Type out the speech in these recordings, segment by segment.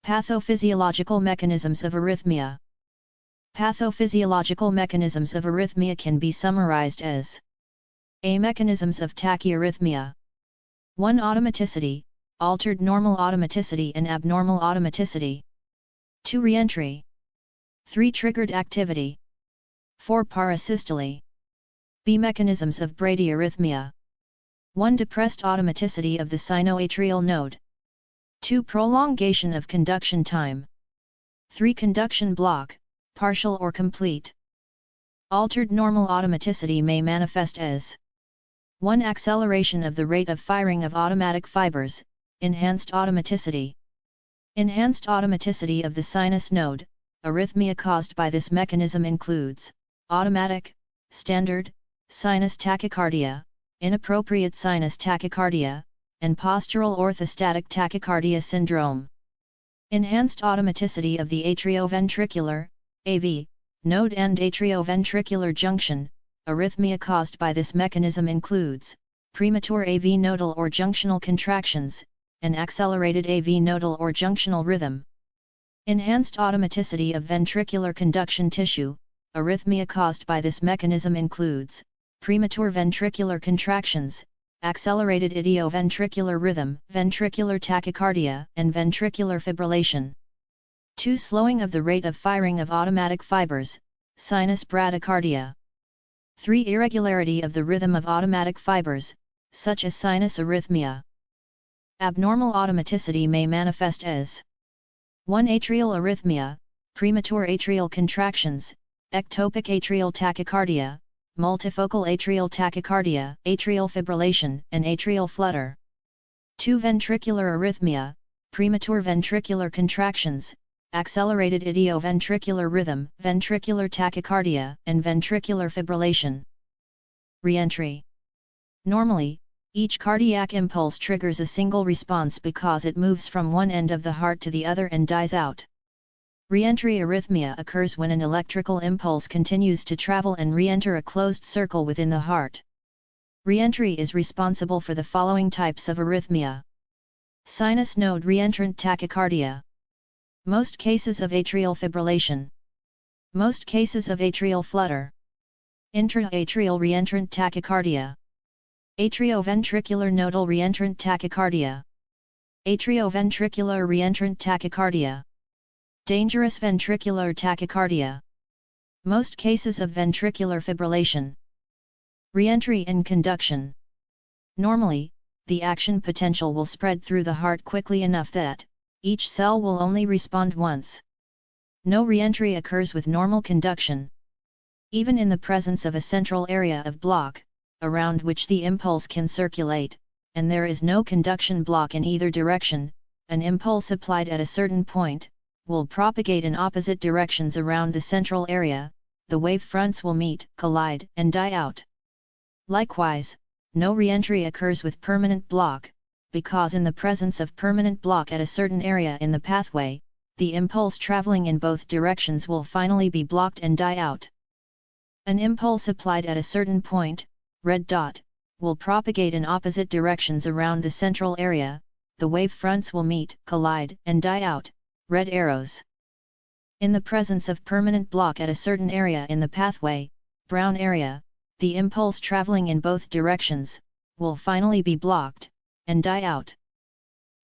Pathophysiological mechanisms of arrhythmia. Pathophysiological mechanisms of arrhythmia can be summarized as A. Mechanisms of tachyarrhythmia. 1. Automaticity, altered normal automaticity and abnormal automaticity. 2. Reentry. 3. Triggered activity. 4. Parasystole. B. Mechanisms of bradyarrhythmia. 1. Depressed automaticity of the sinoatrial node. 2. Prolongation of conduction time. 3. Conduction block, partial or complete. Altered normal automaticity may manifest as 1. Acceleration of the rate of firing of automatic fibers, enhanced automaticity. Enhanced automaticity of the sinus node. Arrhythmia caused by this mechanism includes automatic, standard, sinus tachycardia, inappropriate sinus tachycardia, and postural orthostatic tachycardia syndrome. Enhanced automaticity of the atrioventricular, AV, node and atrioventricular junction. Arrhythmia caused by this mechanism includes premature AV nodal or junctional contractions, and accelerated AV nodal or junctional rhythm. Enhanced automaticity of ventricular conduction tissue. Arrhythmia caused by this mechanism includes premature ventricular contractions, accelerated idioventricular rhythm, ventricular tachycardia, and ventricular fibrillation. 2. Slowing of the rate of firing of automatic fibers, sinus bradycardia. 3. Irregularity of the rhythm of automatic fibers, such as sinus arrhythmia. Abnormal automaticity may manifest as 1. Atrial arrhythmia, premature atrial contractions, ectopic atrial tachycardia, multifocal atrial tachycardia, atrial fibrillation, and atrial flutter. 2. Ventricular arrhythmia, premature ventricular contractions, accelerated idioventricular rhythm, ventricular tachycardia, and ventricular fibrillation. Reentry. Normally, each cardiac impulse triggers a single response because it moves from one end of the heart to the other and dies out. Reentry arrhythmia occurs when an electrical impulse continues to travel and re-enter a closed circle within the heart. Reentry is responsible for the following types of arrhythmia. Sinus node reentrant tachycardia. Most cases of atrial fibrillation. Most cases of atrial flutter. Intra-atrial reentrant tachycardia. Atrioventricular nodal reentrant tachycardia. Atrioventricular reentrant tachycardia. Dangerous ventricular tachycardia. Most cases of ventricular fibrillation. Reentry and conduction. Normally, the action potential will spread through the heart quickly enough that each cell will only respond once. No reentry occurs with normal conduction. Even in the presence of a central area of block, around which the impulse can circulate, and there is no conduction block in either direction, an impulse applied at a certain point will propagate in opposite directions around the central area. The wave fronts will meet, collide, and die out. Likewise, no reentry occurs with permanent block, because in the presence of permanent block at a certain area in the pathway, the impulse traveling in both directions will finally be blocked and die out. An impulse applied at a certain point, red dot, will propagate in opposite directions around the central area. The wave fronts will meet, collide, and die out, red arrows. In the presence of permanent block at a certain area in the pathway, brown area, the impulse traveling in both directions will finally be blocked and die out.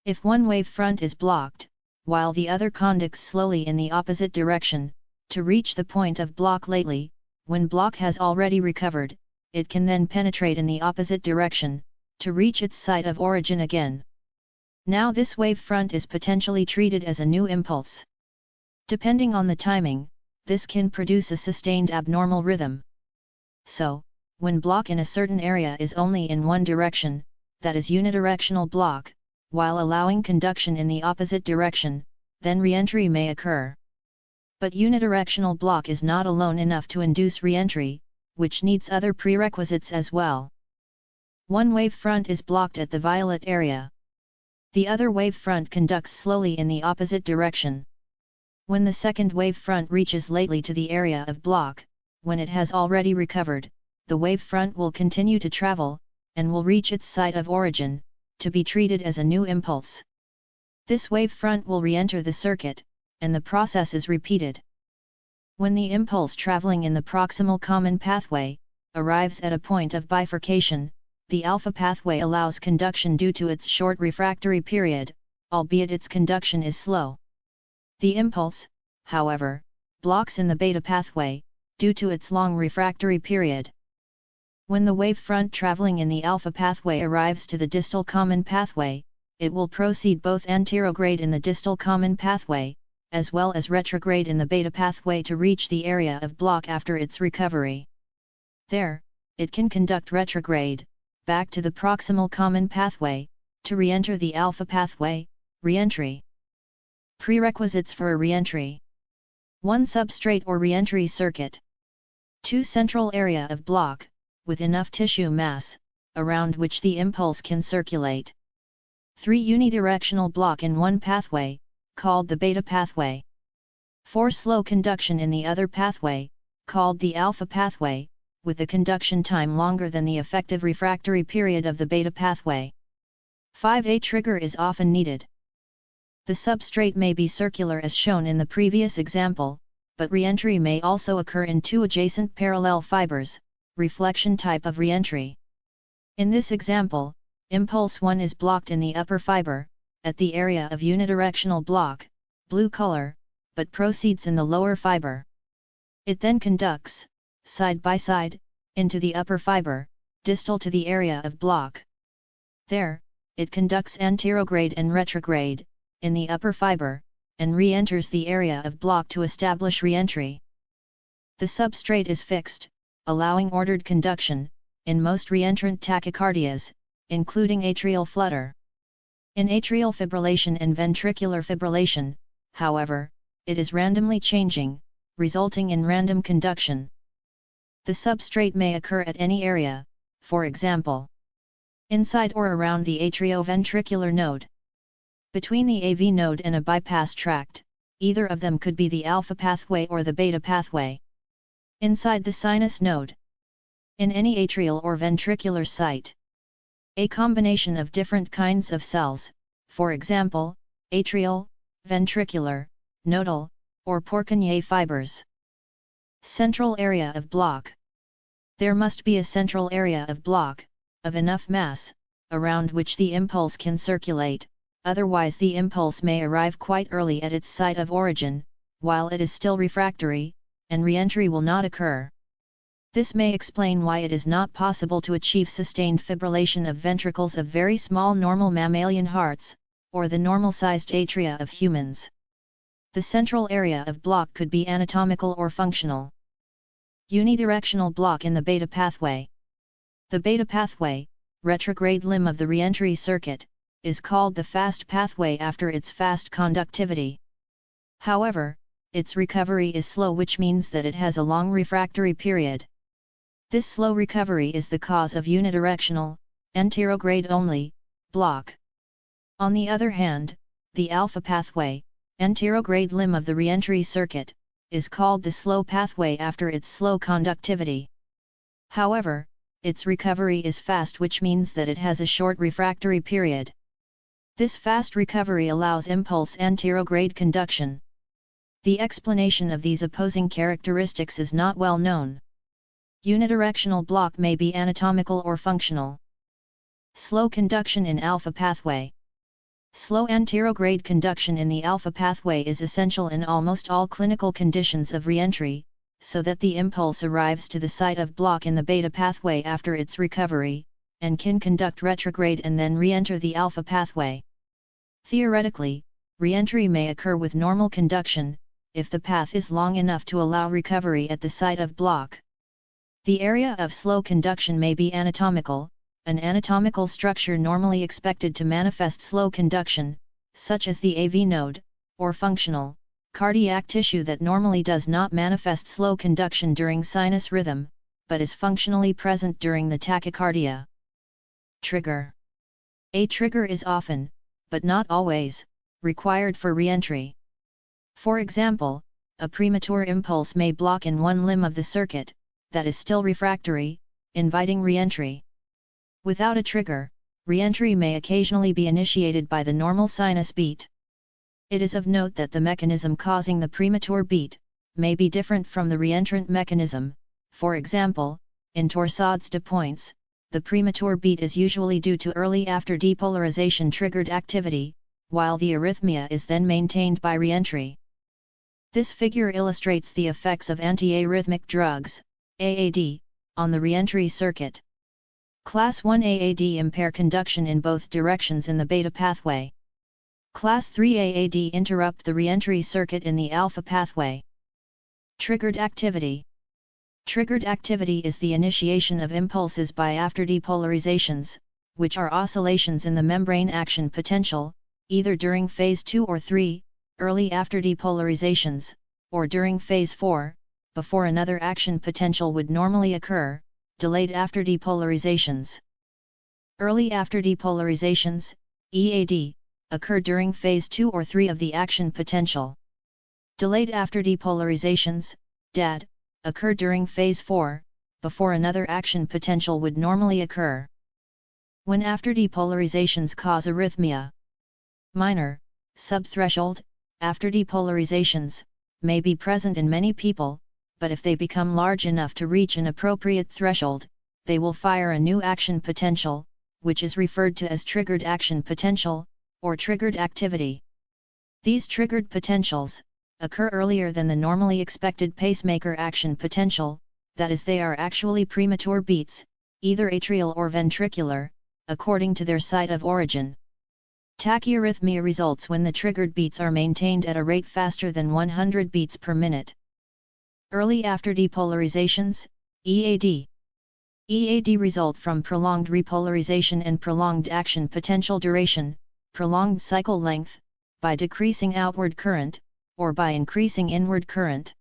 If one wave front is blocked, while the other conducts slowly in the opposite direction, to reach the point of block lately, when block has already recovered, it can then penetrate in the opposite direction, to reach its site of origin again. Now this wave front is potentially treated as a new impulse. Depending on the timing, this can produce a sustained abnormal rhythm. So, when block in a certain area is only in one direction, that is unidirectional block, while allowing conduction in the opposite direction, then reentry may occur. But unidirectional block is not alone enough to induce reentry, which needs other prerequisites as well. One wave front is blocked at the violet area. The other wave front conducts slowly in the opposite direction. When the second wave front reaches lately to the area of block, when it has already recovered, the wave front will continue to travel, and will reach its site of origin, to be treated as a new impulse. This wave front will re-enter the circuit, and the process is repeated. When the impulse traveling in the proximal common pathway arrives at a point of bifurcation, the alpha pathway allows conduction due to its short refractory period, albeit its conduction is slow. The impulse, however, blocks in the beta pathway, due to its long refractory period. When the wave front traveling in the alpha pathway arrives to the distal common pathway, it will proceed both anterograde in the distal common pathway, as well as retrograde in the beta pathway to reach the area of block after its recovery. There, it can conduct retrograde, back to the proximal common pathway, to re-enter the alpha pathway, reentry. Prerequisites for a reentry: 1 substrate or reentry circuit. 2 central area of block, with enough tissue mass, around which the impulse can circulate. 3 unidirectional block in one pathway, called the beta pathway. 4 slow conduction in the other pathway, called the alpha pathway, with the conduction time longer than the effective refractory period of the beta pathway. 5 A trigger is often needed. The substrate may be circular as shown in the previous example, but reentry may also occur in 2 adjacent parallel fibers, reflection type of reentry. In this example, impulse 1 is blocked in the upper fiber, at the area of unidirectional block, blue color, but proceeds in the lower fiber. It then conducts, side by side, into the upper fiber, distal to the area of block. There, it conducts anterograde and retrograde, in the upper fiber, and re-enters the area of block to establish reentry. The substrate is fixed, allowing ordered conduction, in most reentrant tachycardias, including atrial flutter. In atrial fibrillation and ventricular fibrillation, however, it is randomly changing, resulting in random conduction. The substrate may occur at any area, for example, inside or around the atrioventricular node. Between the AV node and a bypass tract, either of them could be the alpha pathway or the beta pathway. Inside the sinus node. In any atrial or ventricular site. A combination of different kinds of cells, for example, atrial, ventricular, nodal, or Purkinje fibers. Central area of block. There must be a central area of block, of enough mass, around which the impulse can circulate, otherwise the impulse may arrive quite early at its site of origin, while it is still refractory, and reentry will not occur. This may explain why it is not possible to achieve sustained fibrillation of ventricles of very small normal mammalian hearts, or the normal-sized atria of humans. The central area of block could be anatomical or functional. Unidirectional block in the beta pathway. The beta pathway, retrograde limb of the reentry circuit, is called the fast pathway after its fast conductivity. However, its recovery is slow, which means that it has a long refractory period. This slow recovery is the cause of unidirectional, anterograde only, block. On the other hand, the alpha pathway, anterograde limb of the reentry circuit, is called the slow pathway after its slow conductivity. However, its recovery is fast, which means that it has a short refractory period. This fast recovery allows impulse anterograde conduction. The explanation of these opposing characteristics is not well known. Unidirectional block may be anatomical or functional. Slow conduction in alpha pathway. Slow anterograde conduction in the alpha pathway is essential in almost all clinical conditions of reentry, so that the impulse arrives to the site of block in the beta pathway after its recovery, and can conduct retrograde and then re-enter the alpha pathway. Theoretically, re-entry may occur with normal conduction, if the path is long enough to allow recovery at the site of block. The area of slow conduction may be anatomical, an anatomical structure normally expected to manifest slow conduction, such as the AV node, or functional, cardiac tissue that normally does not manifest slow conduction during sinus rhythm, but is functionally present during the tachycardia. Trigger. A trigger is often, but not always, required for reentry. For example, a premature impulse may block in one limb of the circuit, that is still refractory, inviting reentry. Without a trigger, reentry may occasionally be initiated by the normal sinus beat. It is of note that the mechanism causing the premature beat may be different from the reentrant mechanism. For example, in torsades de pointes, the premature beat is usually due to early after-depolarization triggered activity, while the arrhythmia is then maintained by reentry. This figure illustrates the effects of antiarrhythmic drugs, AAD, on the reentry circuit. Class 1 AAD impair conduction in both directions in the beta pathway. Class 3 AAD interrupt the reentry circuit in the alpha pathway. Triggered activity. Triggered activity is the initiation of impulses by after-depolarizations, which are oscillations in the membrane action potential, either during phase 2 or 3, early after-depolarizations, or during phase 4, before another action potential would normally occur, delayed after-depolarizations. Early after-depolarizations, EAD, occur during phase 2 or 3 of the action potential. Delayed after-depolarizations, DAD, occur during phase 4, before another action potential would normally occur. When after-depolarizations cause arrhythmia. Minor, subthreshold, after-depolarizations, may be present in many people, but if they become large enough to reach an appropriate threshold, they will fire a new action potential, which is referred to as triggered action potential, or triggered activity. These triggered potentials occur earlier than the normally expected pacemaker action potential, that is, they are actually premature beats, either atrial or ventricular, according to their site of origin. Tachyarrhythmia results when the triggered beats are maintained at a rate faster than 100 beats per minute. Early after-depolarizations, EAD. EAD result from prolonged repolarization and prolonged action potential duration, prolonged cycle length, by decreasing outward current, or by increasing inward current.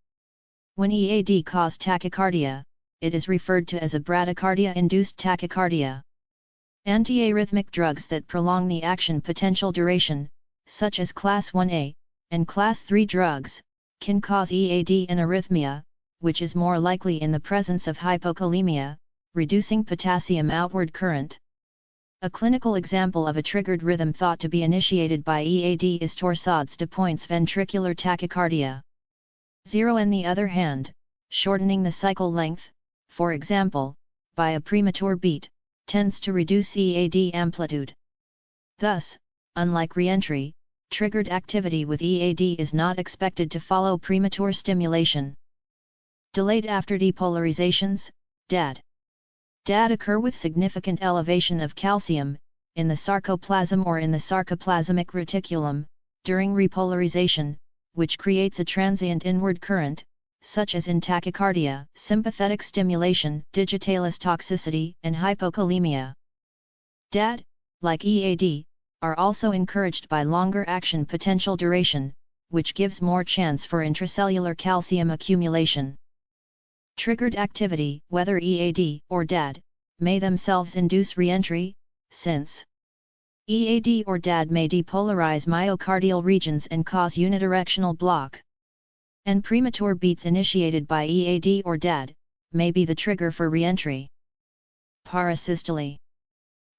When EAD cause tachycardia, it is referred to as a bradycardia-induced tachycardia. Antiarrhythmic drugs that prolong the action potential duration, such as Class 1A and Class 3 drugs, can cause EAD and arrhythmia, which is more likely in the presence of hypokalemia, reducing potassium outward current. A clinical example of a triggered rhythm thought to be initiated by EAD is torsades de pointes ventricular tachycardia. 0 on the other hand, shortening the cycle length, for example, by a premature beat, tends to reduce EAD amplitude. Thus, unlike reentry, triggered activity with EAD is not expected to follow premature stimulation. Delayed after-depolarizations, DAD. DAD occur with significant elevation of calcium, in the sarcoplasm or in the sarcoplasmic reticulum, during repolarization, which creates a transient inward current, such as in tachycardia, sympathetic stimulation, digitalis toxicity, and hypokalemia. DAD, like EAD, are also encouraged by longer action potential duration, which gives more chance for intracellular calcium accumulation. Triggered activity, whether EAD or DAD, may themselves induce reentry, since EAD or DAD may depolarize myocardial regions and cause unidirectional block. And premature beats initiated by EAD or DAD may be the trigger for reentry. Parasystole.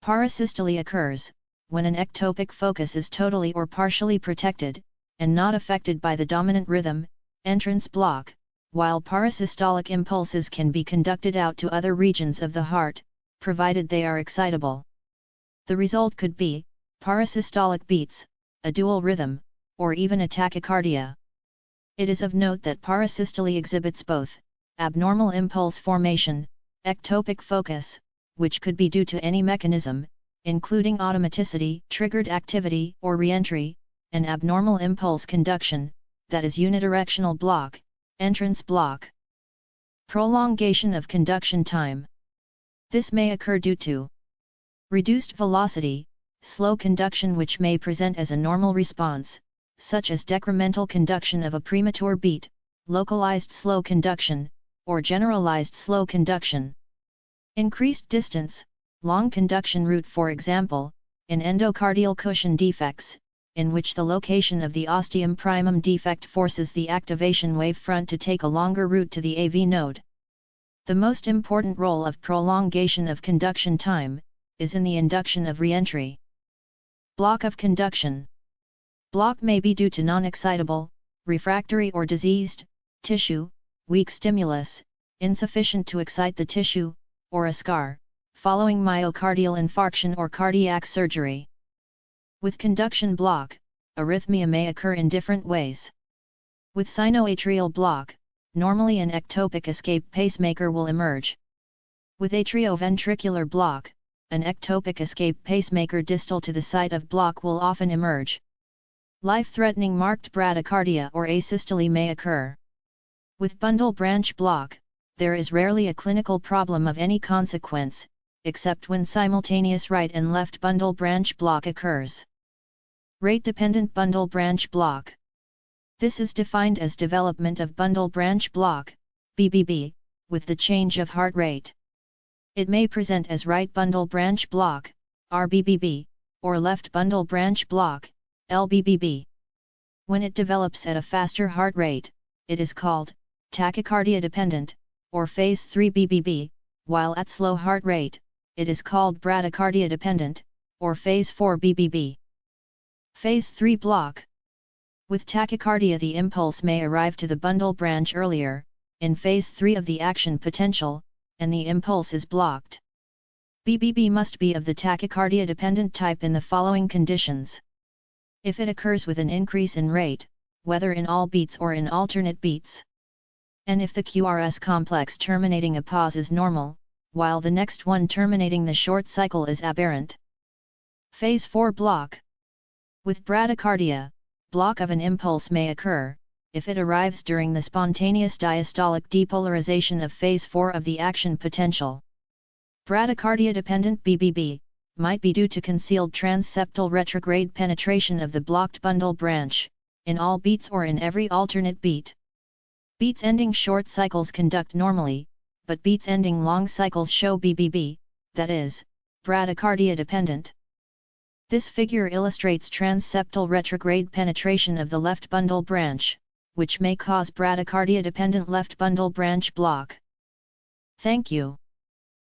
Parasystole occurs when an ectopic focus is totally or partially protected, and not affected by the dominant rhythm, entrance block, while parasystolic impulses can be conducted out to other regions of the heart, provided they are excitable. The result could be parasystolic beats, a dual rhythm, or even a tachycardia. It is of note that parasystole exhibits both abnormal impulse formation, ectopic focus, which could be due to any mechanism, including automaticity, triggered activity, or reentry, and abnormal impulse conduction, that is unidirectional block, entrance block. Prolongation of conduction time. This may occur due to reduced velocity, slow conduction which may present as a normal response, such as decremental conduction of a premature beat, localized slow conduction, or generalized slow conduction. Increased distance, long conduction route, for example, in endocardial cushion defects, in which the location of the ostium primum defect forces the activation wavefront to take a longer route to the AV node. The most important role of prolongation of conduction time is in the induction of reentry. Block of conduction. Block may be due to non-excitable, refractory or diseased tissue, weak stimulus, insufficient to excite the tissue, or a scar, following myocardial infarction or cardiac surgery. With conduction block, arrhythmia may occur in different ways. With sinoatrial block, normally an ectopic escape pacemaker will emerge. With atrioventricular block, an ectopic escape pacemaker distal to the site of block will often emerge. Life-threatening marked bradycardia or asystole may occur. With bundle branch block, there is rarely a clinical problem of any consequence, except when simultaneous right and left bundle branch block occurs. Rate-dependent bundle branch block. This is defined as development of bundle branch block, BBB, with the change of heart rate. It may present as right bundle branch block, RBBB, or left bundle branch block, LBBB. When it develops at a faster heart rate, it is called tachycardia dependent, or phase 3 BBB, while at slow heart rate, it is called bradycardia dependent, or phase 4 BBB. Phase 3 block. With tachycardia, the impulse may arrive to the bundle branch earlier, in phase 3 of the action potential, and the impulse is blocked. BBB must be of the tachycardia dependent type in the following conditions. If it occurs with an increase in rate, whether in all beats or in alternate beats. And if the QRS complex terminating a pause is normal, while the next one terminating the short cycle is aberrant. Phase 4 block. With bradycardia, block of an impulse may occur, if it arrives during the spontaneous diastolic depolarization of phase 4 of the action potential. Bradycardia-dependent BBB might be due to concealed transseptal retrograde penetration of the blocked bundle branch, in all beats or in every alternate beat. Beats ending short cycles conduct normally, but beats ending long cycles show BBB, that is, bradycardia-dependent. This figure illustrates transseptal retrograde penetration of the left bundle branch, which may cause bradycardia-dependent left bundle branch block. Thank you.